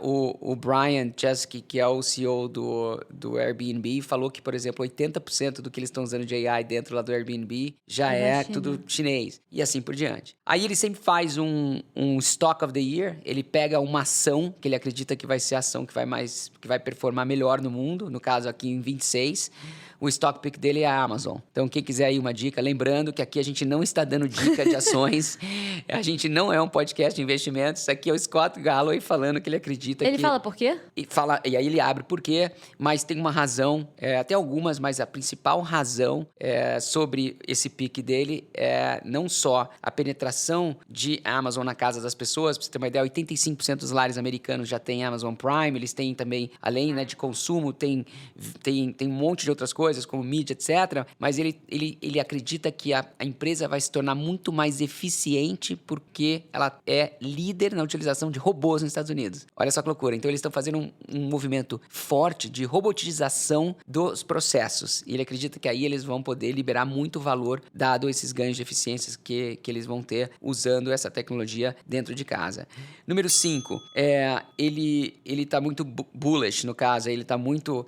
O Brian Chesky, que é o CEO do Airbnb, falou que, por exemplo, 80% do que eles estão usando de AI dentro lá do Airbnb já é tudo chinês. E assim por diante. Aí ele sempre faz um Stock of the Year. Ele pega uma ação que ele acredita que vai ser a ação que vai performar melhor no mundo, no caso aqui em 26, o stock pick dele é a Amazon. Então, quem quiser aí uma dica, lembrando que aqui a gente não está dando dica de ações, a gente não é um podcast de investimentos, aqui é o Scott Galloway falando que ele acredita Ele fala por quê? E aí ele abre por quê, mas tem uma razão, até algumas, mas a principal razão sobre esse pick dele é não só a penetração de Amazon na casa das pessoas, para você ter uma ideia, 85% dos lares americanos já têm Amazon Prime, eles têm também, além, né, de consumo, tem um monte de outras coisas, coisas, como mídia, etc. Mas ele acredita que a empresa vai se tornar muito mais eficiente porque ela é líder na utilização de robôs nos Estados Unidos. Olha só que loucura. Então, eles estão fazendo um movimento forte de robotização dos processos. E ele acredita que aí eles vão poder liberar muito valor, dado esses ganhos de eficiências que eles vão ter usando essa tecnologia dentro de casa. Número 5, ele está muito bullish, no caso. Ele está muito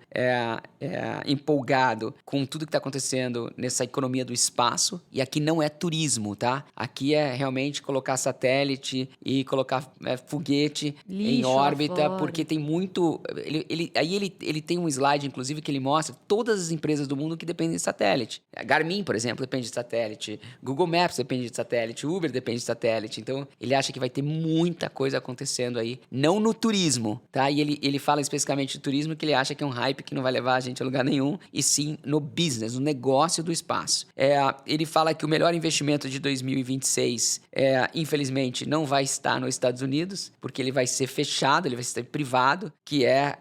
empolgado com tudo que está acontecendo nessa economia do espaço. E aqui não é turismo, tá? Aqui é realmente colocar satélite e colocar foguete em Lixo lá órbita, fora. porque tem muito... Ele tem um slide, inclusive, que ele mostra todas as empresas do mundo que dependem de satélite. A Garmin, por exemplo, depende de satélite. Google Maps depende de satélite. Uber depende de satélite. Então, ele acha que vai ter muita coisa acontecendo aí. Não no turismo, tá? E ele fala especificamente de turismo, que ele acha que é um hype que não vai levar a gente a lugar nenhum, e sim no business, no negócio do espaço. Ele fala que o melhor investimento de 2026, infelizmente, não vai estar nos Estados Unidos, porque ele vai ser fechado, ele vai ser privado, que é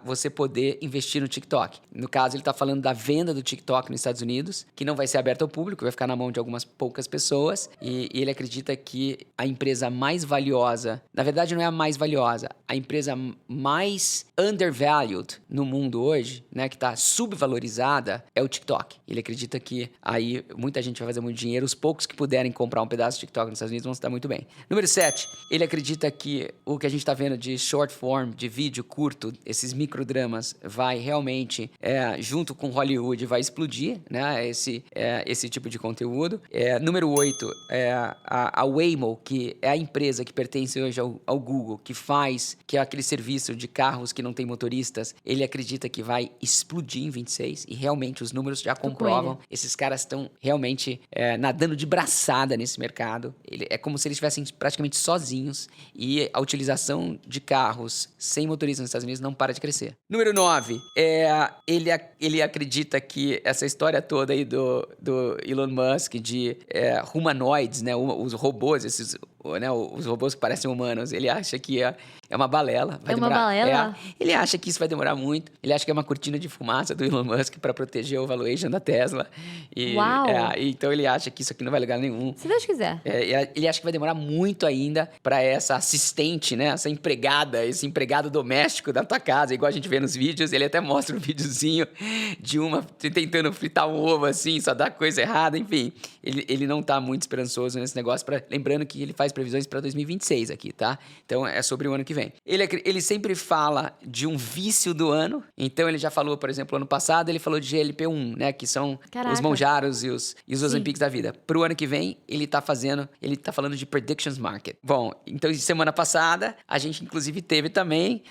você poder investir no TikTok. No caso, ele está falando da venda do TikTok nos Estados Unidos, que não vai ser aberta ao público, vai ficar na mão de algumas poucas pessoas, e ele acredita que a empresa mais valiosa, na verdade não é a mais valiosa, a empresa mais undervalued no mundo hoje, né, que está subvalorizada, é o TikTok. Ele acredita que aí muita gente vai fazer muito dinheiro, os poucos que puderem comprar um pedaço de TikTok nos Estados Unidos vão se dar muito bem. Número 7, ele acredita que o que a gente está vendo de short form, de vídeo curto, esses microdramas, vai realmente, junto com Hollywood, vai explodir, né, esse tipo de conteúdo. Número 8, a Waymo, que é a empresa que pertence hoje ao Google, que é aquele serviço de carros que não tem motoristas, ele acredita que vai explodir em 26, e realmente os números já comprovam. Esses caras estão realmente nadando de braçada nesse mercado. É como se eles estivessem praticamente sozinhos, e a utilização de carros sem motorista nos Estados Unidos não para de crescer. Número 9, ele acredita que essa história toda aí do Elon Musk de humanoids, né, os robôs, os robôs que parecem humanos, ele acha que é uma balela. Uma balela? Ele acha que isso vai demorar muito. Ele acha que é uma cortina de fumaça do Elon Musk para proteger o valuation da Tesla. Uau! Então ele acha que isso aqui não vai lugar nenhum. Se Deus quiser. Ele acha que vai demorar muito ainda para essa assistente, né? Essa empregada, esse empregado doméstico da tua casa, igual a gente vê nos vídeos. Ele até mostra um videozinho de uma tentando fritar um ovo assim, só dá coisa errada, enfim. Ele não tá muito esperançoso nesse negócio. Lembrando que ele faz previsões para 2026 aqui, tá? Então é sobre o ano que vem. Ele sempre fala de um vício do ano. Então ele já falou, por exemplo, ano passado, ele falou de GLP-1, né? Que são os Monjaros e os Ozempics da vida. Pro ano que vem, ele tá falando de predictions market. Bom, então semana passada, a gente inclusive teve também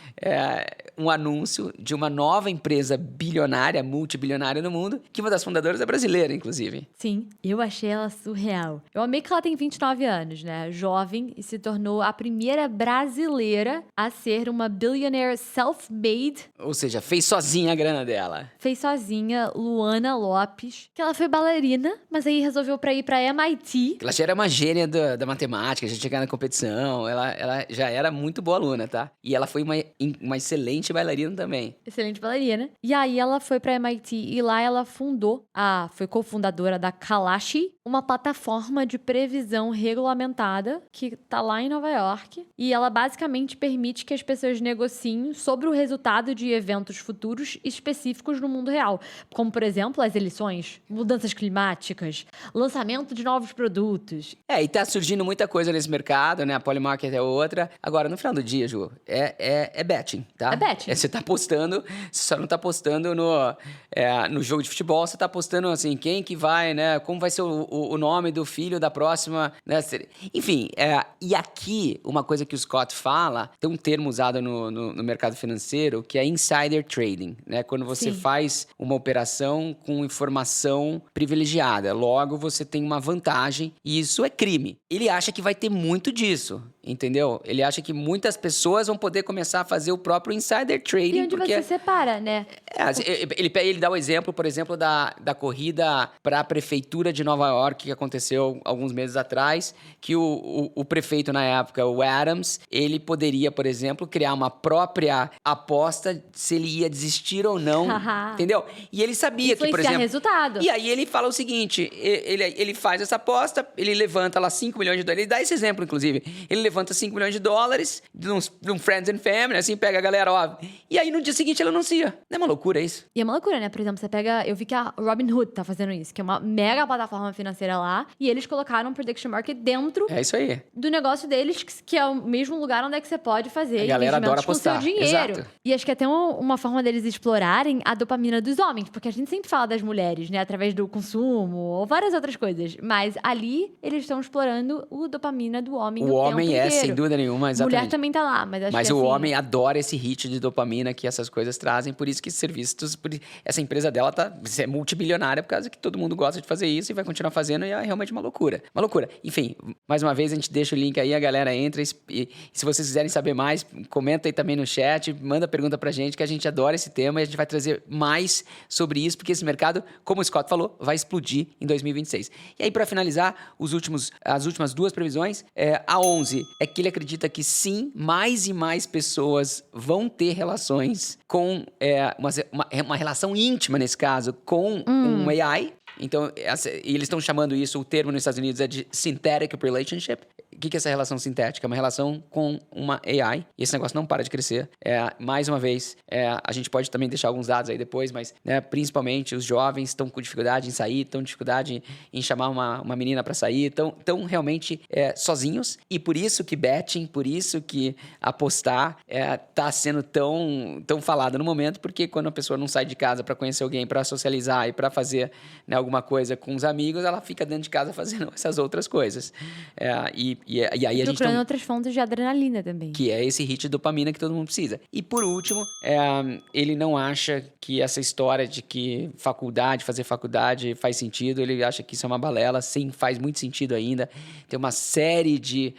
um anúncio de uma nova empresa bilionária, multibilionária no mundo, que uma das fundadoras é brasileira, inclusive. Sim, eu achei ela surreal. Eu amei que ela tem 29 anos, né? Jovem, e se tornou a primeira brasileira a ser uma billionaire self-made. Ou seja, fez sozinha a grana dela. Fez sozinha, Luana Lopes, que ela foi bailarina, mas aí resolveu ir pra MIT. Ela já era uma gênia da matemática, já tinha ganhado na competição, ela já era muito boa aluna, tá? E ela foi uma excelente bailarina também. Excelente bailarina. E aí ela foi pra MIT e lá ela foi cofundadora da Kalashi, uma plataforma de previsão regulamentada que tá lá em Nova York. E ela basicamente permite que as pessoas negociem sobre o resultado de eventos futuros específicos no mundo real. Como, por exemplo, as eleições, mudanças climáticas, lançamento de novos produtos. E tá surgindo muita coisa nesse mercado, né? A Polymarket é outra. Agora, no final do dia, Ju, é betting, tá? É betting. Você tá apostando, você só não tá apostando no jogo de futebol, você tá apostando, assim, quem que vai, né? Como vai ser o nome do filho da próxima, né? Enfim, e aqui, uma coisa que o Scott fala, tem um termo usado no mercado financeiro, que é insider trading, né? Quando você faz uma operação com informação privilegiada. Logo, você tem uma vantagem e isso é crime. Ele acha que vai ter muito disso. entendeu? Ele acha que muitas pessoas vão poder começar a fazer o próprio insider trading. E onde porque você separa, né? ele dá o exemplo, por exemplo, da corrida para a prefeitura de Nova York, que aconteceu alguns meses atrás, que o prefeito na época, o Adams, ele poderia, por exemplo, criar uma própria aposta se ele ia desistir ou não, entendeu? E ele sabia que, por Influenciar exemplo... resultado. E aí ele fala o seguinte, ele faz essa aposta, ele levanta lá 5 milhões de dólares, ele dá esse exemplo, inclusive, ele levanta 5 milhões de dólares de um Friends and Family, assim, pega a galera, ó, e aí no dia seguinte ele anuncia. Não é uma loucura isso? E é uma loucura, né? Por exemplo, você pega... Eu vi que a Robinhood tá fazendo isso, que é uma mega plataforma financeira lá, e eles colocaram o prediction market dentro É isso aí. do negócio deles, que é o mesmo lugar onde é que você pode fazer A galera adora investimentos com seu apostar. dinheiro. Exato. E acho que é até uma forma deles explorarem a dopamina dos homens, porque a gente sempre fala das mulheres, né? Através do consumo ou várias outras coisas. Mas ali eles estão explorando o dopamina do homem O homem tempo inteiro. sem dúvida nenhuma, exatamente. Mulher também tá lá, mas acho Mas que o assim, homem adora esse hit de dopamina que essas coisas trazem, por isso que serviços... Essa empresa dela é multibilionária por causa que todo mundo gosta de fazer isso e vai continuar fazendo e é realmente uma loucura. Uma loucura. Enfim, mais uma vez a gente deixa o link aí, a galera entra e se vocês quiserem saber mais, comenta aí também no chat, manda pergunta pra gente que a gente adora esse tema e a gente vai trazer mais sobre isso, porque esse mercado, como o Scott falou, vai explodir em 2026. E aí, pra finalizar, as últimas duas previsões, a 11 é que ele acredita que sim, mais e mais pessoas vão ter relações com uma relação íntima, nesse caso, com um AI. Então, e eles estão chamando isso, o termo nos Estados Unidos é de synthetic relationship. O que é essa relação sintética? É uma relação com uma AI. E esse negócio não para de crescer. Mais uma vez, a gente pode também deixar alguns dados aí depois, mas principalmente os jovens estão com dificuldade em sair, estão com dificuldade em chamar uma menina para sair, estão realmente sozinhos. E por isso que betting, por isso que apostar tá sendo tão falado no momento, porque quando a pessoa não sai de casa para conhecer alguém, para socializar e para fazer alguma coisa com os amigos, ela fica dentro de casa fazendo essas outras coisas. E aí a gente procurando outras fontes de adrenalina também. Que é esse hit de dopamina que todo mundo precisa. E por último, ele não acha que essa história de que fazer faculdade faz sentido. Ele acha que isso é uma balela. Sim, faz muito sentido ainda. Tem uma série de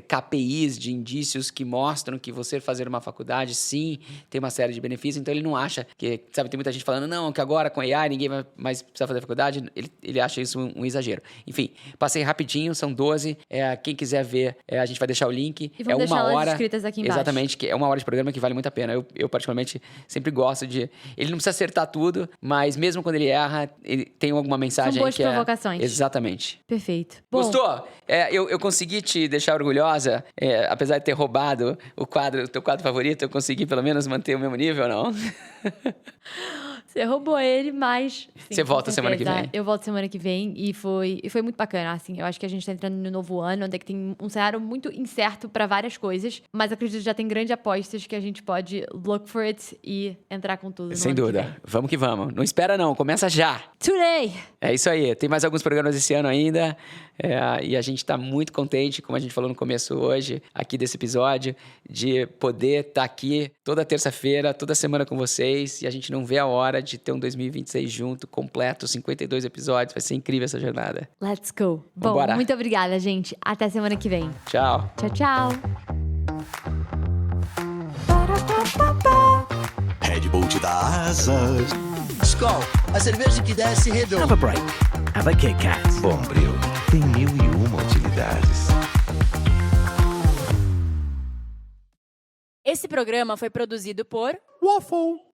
KPIs, de indícios que mostram que você fazer uma faculdade, sim, tem uma série de benefícios. Então, ele não acha que... Sabe, tem muita gente falando, não, que agora com AI ninguém vai mais precisar fazer faculdade. Ele acha isso um exagero. Enfim, passei rapidinho, são 12. Quem quiser ver, a gente vai deixar o link. E vamos deixar uma elas hora... escritas aqui embaixo. Exatamente, que é 1 hora de programa que vale muito a pena. Eu particularmente, sempre gosto de... Ele não precisa acertar tudo, mas mesmo quando ele erra, ele tem alguma mensagem São boas aí que provocações. Exatamente. Perfeito. Bom, Gostou? Eu consegui te deixar orgulhosa, apesar de ter roubado o teu quadro favorito, eu consegui pelo menos manter o mesmo nível, não? você roubou ele, mas... sim, Você volta com semana que certeza. vem. Eu volto semana que vem e foi muito bacana, assim. Eu acho que a gente tá entrando no novo ano, onde é que tem um cenário muito incerto pra várias coisas, mas acredito que já tem grandes apostas que a gente pode look for it e entrar com tudo no Sem ano que dúvida. vem. Vamos que vamos. Não espera não, começa já. Today! É isso aí. Tem mais alguns programas esse ano ainda. E a gente tá muito contente, como a gente falou no começo hoje, aqui desse episódio, de poder estar aqui toda terça-feira, toda semana com vocês. E a gente não vê a hora de ter um 2026 junto, completo, 52 episódios. Vai ser incrível essa jornada. Let's go. Bom, Vambora. muito obrigada, gente. Até semana que vem. Tchau. Tchau, tchau. Red Bull te dá asas. Skol, a cerveja que desce Have a redondo. break. Have a Kit Kat. Bombril tem 1001 utilidades. Esse programa foi produzido por Waffle.